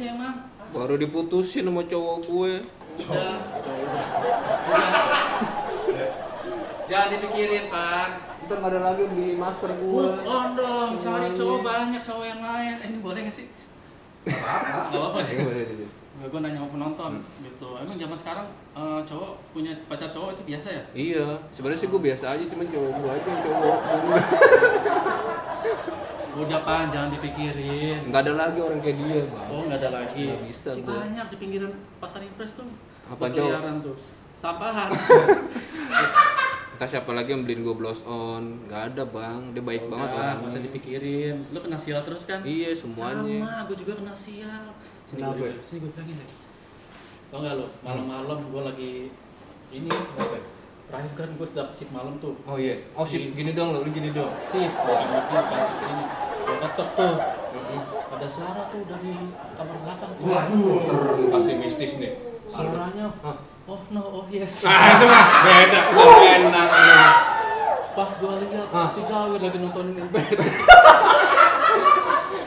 sih emang? Baru diputusin sama cowok gue. Udah. Jangan dipikirin, Pak. Ntar gak ada lagi beli masker gue. Move on dong, cari cowok banyak, cowok yang lain. Ini boleh gak sih? Gak apa-apa ya? Gue nanya sama penonton gitu. Emang zaman sekarang cowok punya pacar cowok itu biasa ya? Iya, sebenarnya sih gue biasa aja, cuman cowok gue aja yang cowok. Udah Pan, jangan dipikirin. Nggak ada lagi orang kayak dia, Bang. Oh nggak ada lagi. Nggak bisa Si gua. banyak di pinggiran pasar impres tuh. Apa, berkeliaran tuh? Sampahan. Entah siapa lagi yang beliin gue blows on. Nggak ada, Bang. Dia baik banget orangnya. Nggak usah dipikirin. Lu kena sial terus kan? Iya, semuanya. Sama, gue juga kena sial. Kenapa? Sini gue bilangin deh. Tau nggak lo? Malam-malam gue lagi ini apa? Terakhir kan gue dapet shift malam tuh. Oh iya. Oh sip, gini dong, lu gini dong. Shift, bukan mobil, bukan shift ini. Gue ketok tuh. Ada suara tuh dari kamar belakang. Waduh, serem pasti mistis nih. Suaranya, oh no, oh yes. Ah, itu mah beda, enak. Pas gue lihat si Jawir lagi nontonin Impet.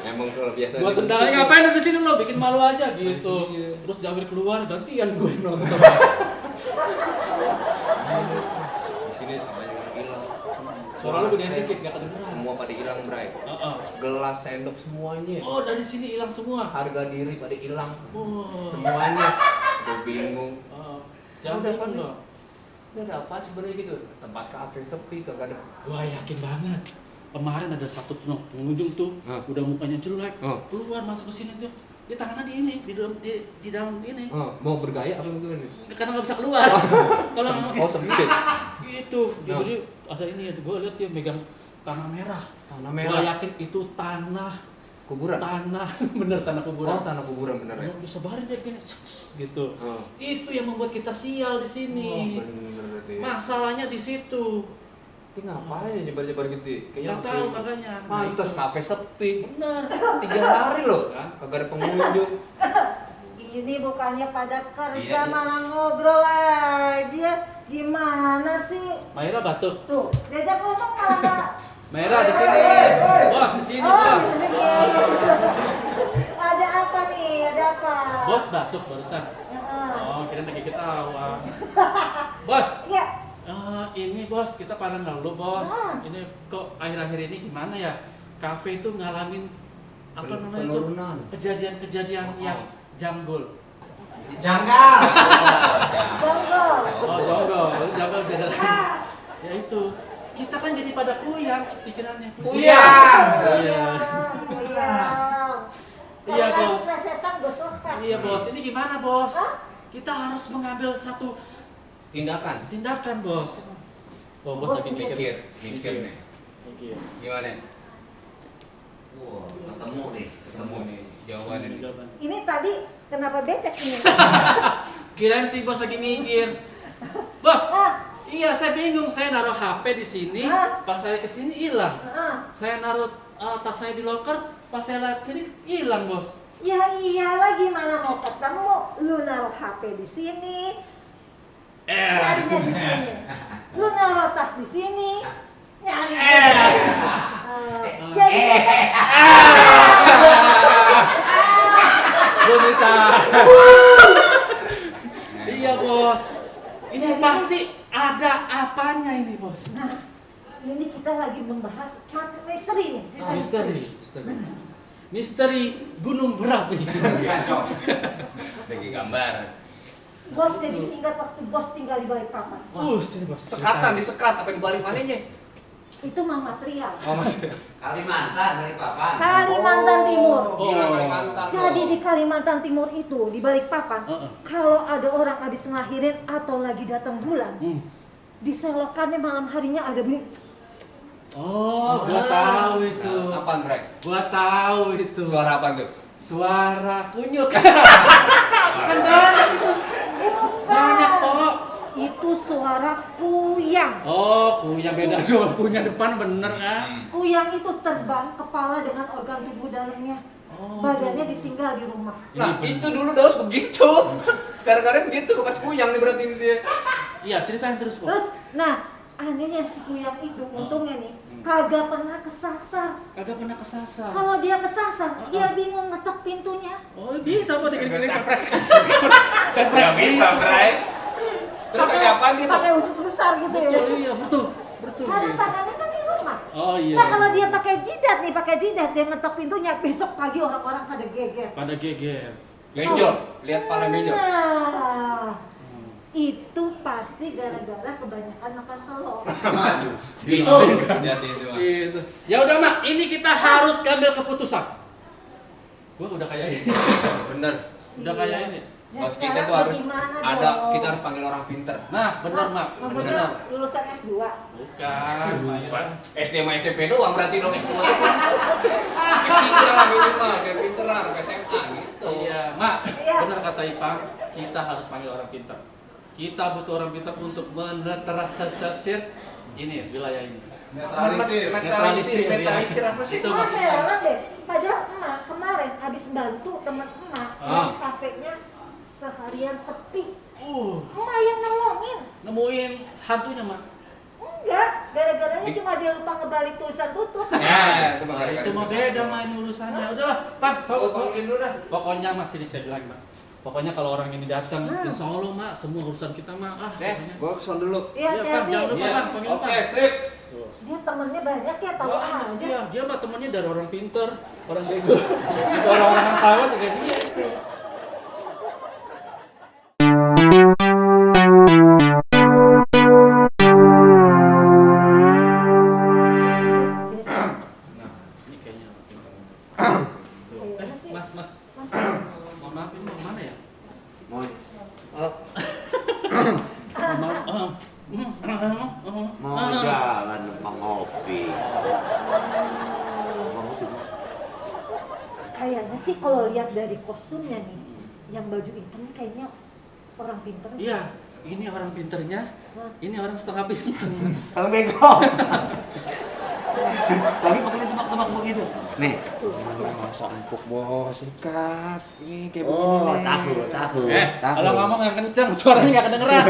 Emang kalau biasa. Gue tendang aja, ngapain lu di sini lo, bikin malu aja gitu. Terus Jawir keluar, gantian gue nonton. Di sini namanya hilang. Suara lu gedein dikit, gak kedengeran. Semua pada hilang, Bray. Gelas, sendok semuanya. Oh dari sini hilang semua. Harga diri pada hilang. Oh. Semuanya. Gue bingung. Jangan Udah, bingung Pan. dong. Ini ada apa sebenarnya gitu? Tempat kafe sepi, kagak ada. Gua yakin banget. Kemarin ada satu pengunjung tuh, udah mukanya jelek, keluar masuk ke sini tuh. Dia tangannya di ini, di dalam ini. Mau bergaya apa gitu nih? Karena nggak bisa keluar. Kalau nggak sempit. gitu, jadi ada ini ya. Gue lihat dia megang tanah merah. Tanah Gue merah. yakin itu tanah Kuburan. tanah bener tanah kuburan. Oh, tanah kuburan bener ya. Disebarin deh gini, gitu. Itu yang membuat kita sial di sini. Bener berarti. Masalahnya di situ. Ini ngapain ya nyebar-nyebar gitu? Nggak tahu makanya. Pantes kafe sepi. Bener. 3 hari loh, kagak ada pengunjung. Ini bukannya pada kerja malah ngobrol aja. Gimana sih? Maira batuk. Tuh, diajak ngomong malah nggak. Maira di sini. Bos di sini, bos. Di sini, iya. Ada apa nih? Ada apa? Bos batuk barusan. Oh, kira lagi ketawa. Bos. Iya. Ini bos, kita pada ngeluh bos. Ini kok akhir-akhir ini gimana ya? Kafe itu ngalamin apa namanya itu? Penurunan. Kejadian-kejadian yang janggul. Janggal. Jonggol. Oh, jonggol. Janggul beda lagi. Ya itu. Kita kan jadi pada kuyang pikirannya. Siang. Iya. Iya. Iya, Kalau Bos. lagi plesetan gosokan. Iya bos, ini gimana bos? Kita harus mengambil satu tindakan bos. Oh, bos lagi mikir. Mikir nih. Mikir. Gimana? Wah, ketemu nih. Jawabannya nih. Jawaban. Ini tadi kenapa becek ini? Kirain sih bos lagi mikir. Bos, Ah, iya saya bingung. Saya naruh HP di sini, pas saya kesini hilang. Saya naruh tas saya di loker, pas saya lihat sini hilang bos. ya iyalah gimana mau ketemu? Lu naruh HP di sini, nyarinya di sini. Lu naruh tas di sini, nyarinya di sini. Jadi Belum bisa. Iya bos. Ini pasti ada apanya ini bos. nah, ini kita lagi membahas misteri nih. Misteri gunung berapi. Bagi gambar. Bos jadi tinggal waktu bos tinggal di balik papan. Sini bos. Sekatan disekat apa yang balik mananya? Itu mah material. Kalimantan dari papan. Kalimantan Timur. Gila Kalimantan. Jadi di Kalimantan Timur itu di balik papan, kalau ada orang habis ngelahirin atau lagi datang bulan, di selokannya malam harinya ada bunyi. Oh, gua tahu itu. Apaan, Brek? Gua tahu itu. Suara apa tuh? Suara kunyuk. Kan banyak itu. Banyak kok. Itu suara kuyang. Oh, kuyang beda dong. Kuyang depan bener kan? Kuyang itu terbang kepala dengan organ tubuh dalamnya. Badannya ditinggal di rumah. Nah, itu dulu Daus begitu. Gara-gara begitu bekas kuyang nih berarti dia. Iya, ceritain terus, Bos. Terus, nah anehnya si kuyang itu, untungnya nih, kagak pernah kesasar. Kagak pernah kesasar. Kalau dia kesasar, dia bingung ngetok pintunya. Oh bisa apa dikit-dikit keprek. Nggak bisa, Bray. Terus pakai apa gitu? Pakai usus besar gitu ya. Betul, iya betul. Betul. Karena tangannya kan di rumah. Oh iya. Nah kalau dia pakai jidat dia ngetok pintunya, besok pagi orang-orang pada geger. Pada geger. Benjol, lihat pala benjol. Nah, itu pasti gara-gara kebanyakan makan telur. Bisa. Hati-hati itu, Mak. Gitu. Ya udah Mak, ini kita harus ambil keputusan. Gua udah kayak ini. Bener. Udah kayak ini. Ya, Bos kita sekarang tuh harus bagaimana ada, dong? kita harus panggil orang pinter. Nah, benar Mak. Maksudnya lulusan S2. Bukan. SD sama SMP doang berarti dong S2. S3 lah minimal, biar pinteran, SMA gitu. Iya, Mak. Iya. Benar kata Ipang, kita harus panggil orang pintar. Kita butuh orang pintar untuk menetralisir ini wilayah ini. Netralisir apa sih? Itu Oh maksudnya. heran deh, padahal emak kemarin habis bantu temen emak yang kafenya seharian sepi. Emak yang nolongin. Nemuin hantunya, Mak. Enggak, gara-garanya cuma dia lupa ngebalik tulisan tutup. Ya, itu mah Nah, itu mah beda main urusannya. Udahlah, Pak, panggilin dulu dah. pokoknya Mak sini saya bilang, Mak. Pokoknya kalau orang ini datang, insya Allah Mak, semua urusan kita Mak. Pokoknya. Gua kesana dulu. Iya, Iya, Pak, hati-hati. jangan lupa, Iya. Pak, panggil Pak. Oke, sip. Tuh. Dia temennya banyak ya, tahu Wah, aja. iya, dia mah temennya dari orang pinter, orang bego, orang-orang yang sama juga dia itu. Besok. Nah, ini kayaknya orang pinter. Tuh. Kayaknya sih. Mas, Mas, mohon maaf ini mau mana ya? Mau mau jalan numpang ngopi. kayaknya sih kalau lihat dari kostumnya nih, yang baju hitam kayaknya orang pinter. Iya, ini orang pinternya, ini orang setengah pinter. Kalau bego. Lagi pakai tebak-tebak begitu. Nih. Masa empuk bos, ikat. Ini kayak Oh, begini. takut. Kalau ngomong yang kenceng, suaranya nggak kedengeran.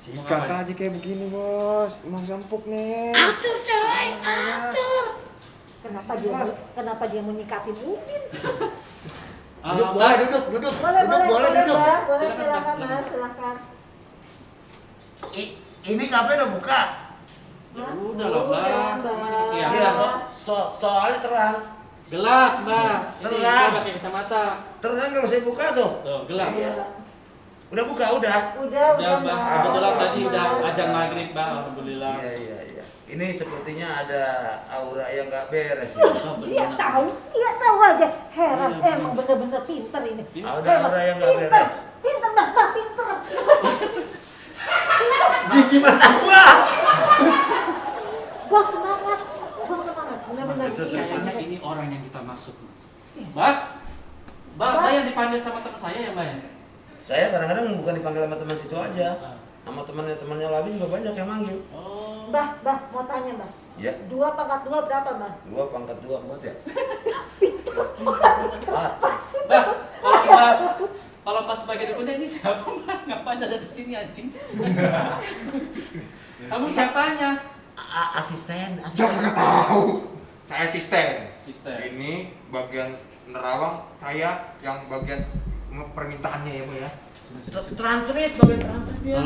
Ikat aja kayak begini bos, emang empuk nih. Atur coy, atur. Kenapa dia mau nyikatin Udin? Duduk, boleh duduk. Boleh, Duduk. Mbak. Boleh, Silakan, silakan, Mbak. Mas, silakan. Ini kafe udah buka. Ya udah lah, Mbak. Mbak. Iya. Iya, soalnya terang. Gelap, Mbak. Ini Terang. kita pakai kacamata. Terang kalau saya buka tuh. Tuh, gelap. Iya. Udah buka, udah. Udah, Udah, Mbak. Mbak. Kebetulan tadi udah Mbak. azan maghrib, Mbak. Alhamdulillah. Iya. Ini sepertinya ada aura yang nggak beres. Oh, Dia benar. tahu aja. Heran, Iya, emang bener-bener pinter ini. Ada Hebat. aura yang nggak Pinter, beres. pinter, Mbak, pinter. Biji mata gua. Bos semangat, bener-bener. Itu Iya, Biasanya bener. ini orang yang kita maksud, Mbak. Mbak yang dipanggil sama teman saya ya, Mbak ya? Saya kadang-kadang bukan dipanggil sama teman situ aja. Sama temannya lagi juga banyak yang manggil. Oh. Mbak, mau tanya, Mbak. Ya. 2 pangkat 2 berapa, Mbak? 2 pangkat 2 4 ya. Pasti Mbak, tuh. kalau Mbak sebagai dukunnya ini siapa, Mbak? Ngapain ada di sini anjing? Kamu siapanya? Asisten. Jangan tahu. Saya asisten. Sistem. Ini bagian nerawang, saya yang bagian permintaannya ya, Bu ya. Translate bagian translate dia.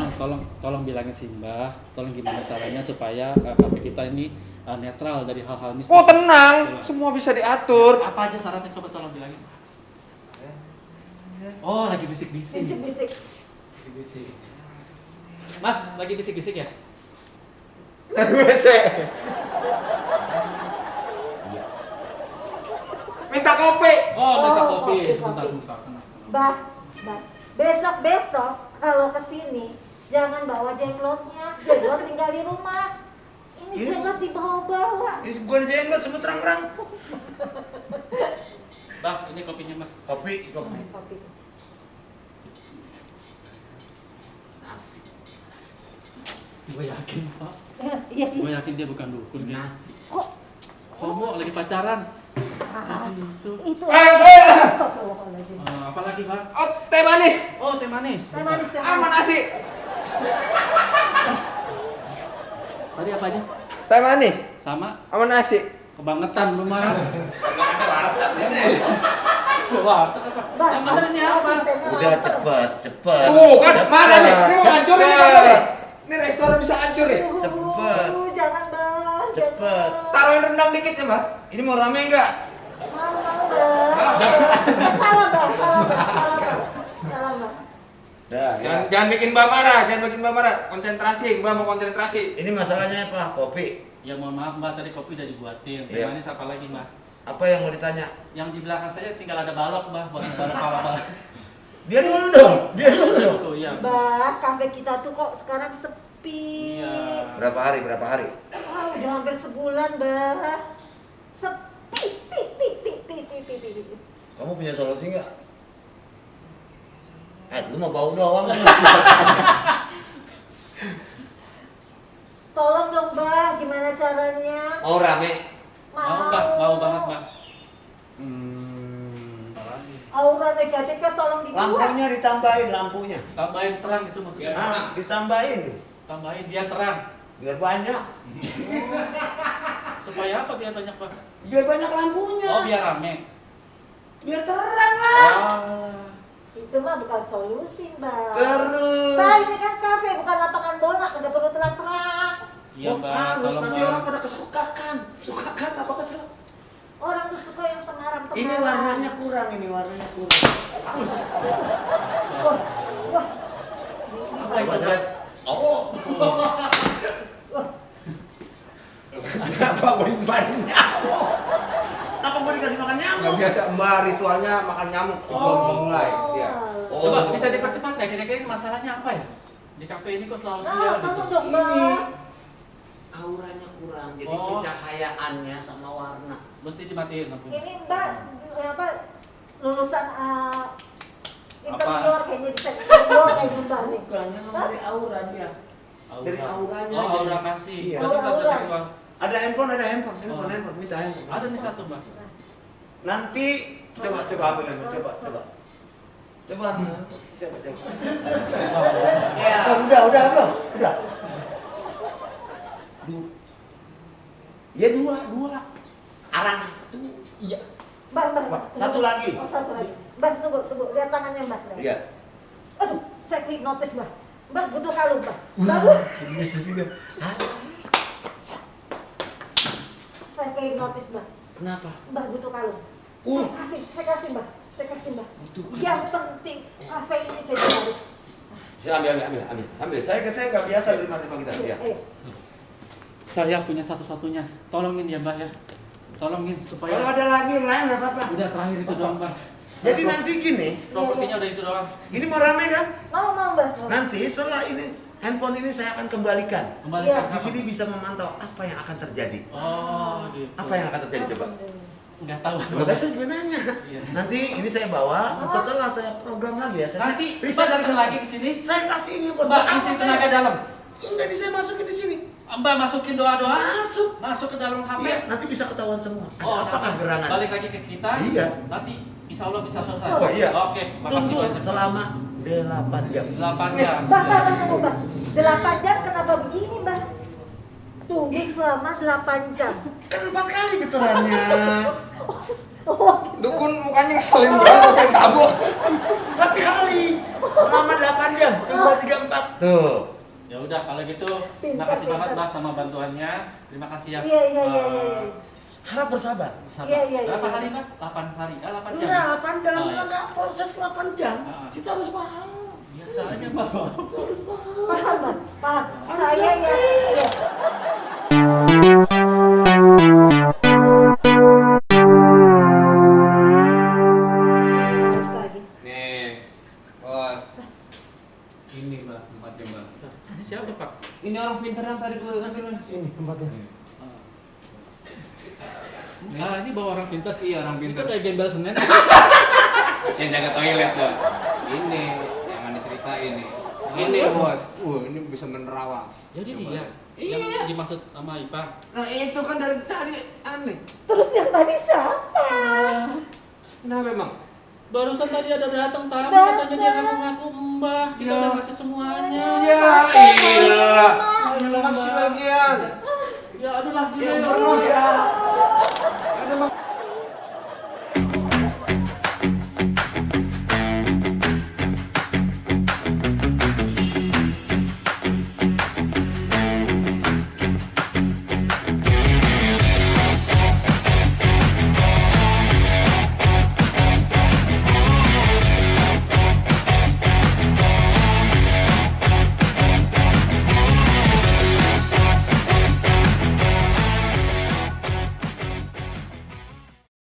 Tolong bilangin sih Mbah, tolong gimana caranya supaya kafe kita ini netral dari hal-hal mistis. Oh tenang, semua bisa diatur. Apa aja syaratnya, coba tolong bilangin. Oh, lagi bisik-bisik. Bisik-bisik. Bisik-bisik. Mas, lagi bisik-bisik ya? Dan WC. Minta kopi. Oh, minta Oh, kopi. kopi, Sebentar, kopi. sebentar. Tenang. Mbak, besok kalau kesini jangan bawa jenglotnya. Jenglot tinggal di rumah. Ini Ini- jenglot dibawa-bawa. Ini bukan jenglot sebut terang-terang. Bang, ini kopinya, Bang. Kopi. Kopi. Nasi. Gue yakin, Pak. Iya, Gue yakin dia bukan dukun dia. Nasi. kok Homo lagi pacaran. itu Astagfirullahaladzim. Apa lagi, Bang? Oh, teh manis. Oh, teh manis. Teh manis, teh Sama manis. nasi. Tadi apa aja? Teh manis Sama? sama nasi. Kebangetan lu mah. Enggak ada warteg sini. Coba apa? Bah, Yang bener ini apa? asistennya Udah lapar. cepet. Tuh kan Cepet. mana nih? Ini mau hancur ini apa nih? Ini restoran bisa hancur nih. Cepet. Jangan bah, Cepet. jangan. Taruhin rendang dikit ya, Mbak. Ini mau rame nggak? Mau bah. Salah bah, salah bah, salah bah. Salah bah. Dah, ya. Jangan bikin Mbak marah, jangan bikin Mbak marah. Konsentrasi, Mbak mau konsentrasi. Ini masalahnya apa? Kopi. Ya mohon maaf Mbak, tadi kopi udah dibuatin. Teh Iya. manis apa lagi Mbak? Apa yang mau ditanya? Yang di belakang saya tinggal ada balok Mbak, buat balok balok. Dia dulu dong. Dia dulu dong. Tuh iya. Bah, kafe kita tuh kok sekarang sepi. Iya. Berapa hari? Berapa hari? Wah, udah hampir sebulan, bah. Sepi, pi. Kamu punya solusi nggak? Lu mau bau doang. Tolong dong, bah, gimana caranya? Mau rame? Mau Mbak, mau banget Mbak. Aura negatifnya tolong dibuat. Lampunya ditambahin, lampunya. Tambahin terang itu maksudnya. Nah, ditambahin. Tambahin biar terang. Biar banyak. Supaya apa biar banyak Mbak? Biar banyak lampunya. Oh biar rame. Biar terang lah. Oh. Itu mah bukan solusi, Mbak. Terus. Mbak, ini kan kafe, bukan lapangan bola, nggak perlu terang-terang. Iya Mbak, harus tolong nanti Mbak. orang pada kesukakan. Sukakan apa kesel? Orang tuh suka yang temaram-temaram. Ini warnanya kurang, ini warnanya kurang. Wah, wah. Apa itu Coba saya Mbak? lihat. Oh. Kenapa mau dibarin nyamuk? Kenapa mau dikasih makan nyamuk? Nggak biasa Mbak ritualnya makan nyamuk sebelum memulai. Iya. Oh. Coba bisa dipercepat nggak? Kira-kira ini masalahnya apa ya? Di kafe ini kok selalu sial Nah, gitu. tolong dong, Ini Mbak. auranya kurang, jadi Oh. pencahayaannya sama warna. Mesti dimatiin lampunya. Ini Mbak, apa, lulusan interior kayaknya di interior kayaknya Mbak nih. Bukan, yang dari aura dia. Dari auranya Oh, aja. aura kasih. Iya. Berarti nggak usah Aura. cari uang. Ada handphone, handphone, Oh. minta handphone. Ada nih satu Mbak. Nanti coba ambil handphone, coba. Coba ambil handphone, coba. Ya. Oh, udah belum? Udah. Ya dua. Arang tuh, iya. Mbak. Satu lagi. Oh, satu lagi. Mbak, tunggu. Lihat tangannya Mbak. Iya. Aduh, saya hipnotis Mbak. Mbak butuh kalung Mbak. Bagus. Bisa juga. Saya hipnotis Mbak. Kenapa? Mbak butuh kalung. Uh. Saya kasih Mbak. Butuh kalung. Yang penting kafe ini jadi laris. Saya ambil. Saya nggak biasa terima kita. Iya. Ayo. Saya punya satu-satunya. Tolongin ya Mbak ya. Tolongin supaya. Kalau ada lagi yang lain nggak apa-apa. Udah terakhir itu doang Mbak. Jadi nanti gini, Propertinya udah itu doang. ini mau rame kan? Mau Mbak. Mau. Nanti setelah ini handphone ini saya akan kembalikan. Kembalikan. Iya. Di sini bisa memantau apa yang akan terjadi. Oh gitu. Apa yang akan terjadi coba? Nggak tahu. Udah saya juga nanya. Iya. Nanti ini saya bawa, setelah saya program lagi ya. Saya Nanti riset Mbak datang lagi ke sini. Saya kasih ini buat Mbak apa isi saya? tenaga dalam. Enggak, ini saya masukin di sini. Mbak masukin doa-doa. Masuk. Ke dalam HP. Iya, nanti bisa ketahuan semua. Oh, Apakah nanti gerangan? balik lagi ke kita. Iya. Nanti insya Allah bisa selesai. Oh iya. Oke, makasih Tunggu banyak. selama 8 jam. 8 jam. Mbak, tunggu Mbak. 8 jam kenapa begini Mbak? Tunggu selama 8 jam. Kan 4 kali getarannya. Dukun mukanya ngeselin banget kayak tabok. 4 kali. Selama 8 jam. 1, 2, 3, 4. Tuh. Ya udah kalau gitu, terima kasih banget Mbak sama bantuannya. Terima kasih ya. Iya. Harap bersabar. Sabar. Iya. Berapa hari Mbak? 8 hari. 8 jam. Enggak, 8 dalam Oh, iya. rangka proses 8 jam. Ah. Kita harus paham. Biasa aja Mbak. Paham Mbak? Paham. Saya ya. Terus lagi. Nih, bos. Ini Mbak, tempatnya Mbak. Ini siapa Pak? Ini orang pintar yang tadi gue kasih lu. Ini tempatnya. Ah, ini bawa orang pintar. Iya, orang Itu pintar. kayak gembel Senin. Yang jaga toilet tuh. Ini yang mana ceritain nih. Ini bos. Ini bisa menerawang. Jadi Coba. dia Iya. yang dimaksud sama Ipa. Nah itu kan dari tadi aneh. Terus yang tadi siapa? Kenapa emang? Barusan tadi ada datang tamu Datang. katanya dia ngaku-ngaku mbah. Kita udah kasih semuanya. Ya iyalah. Mama. Masih lagian. Ya aduh lagi Ya ya. Allah.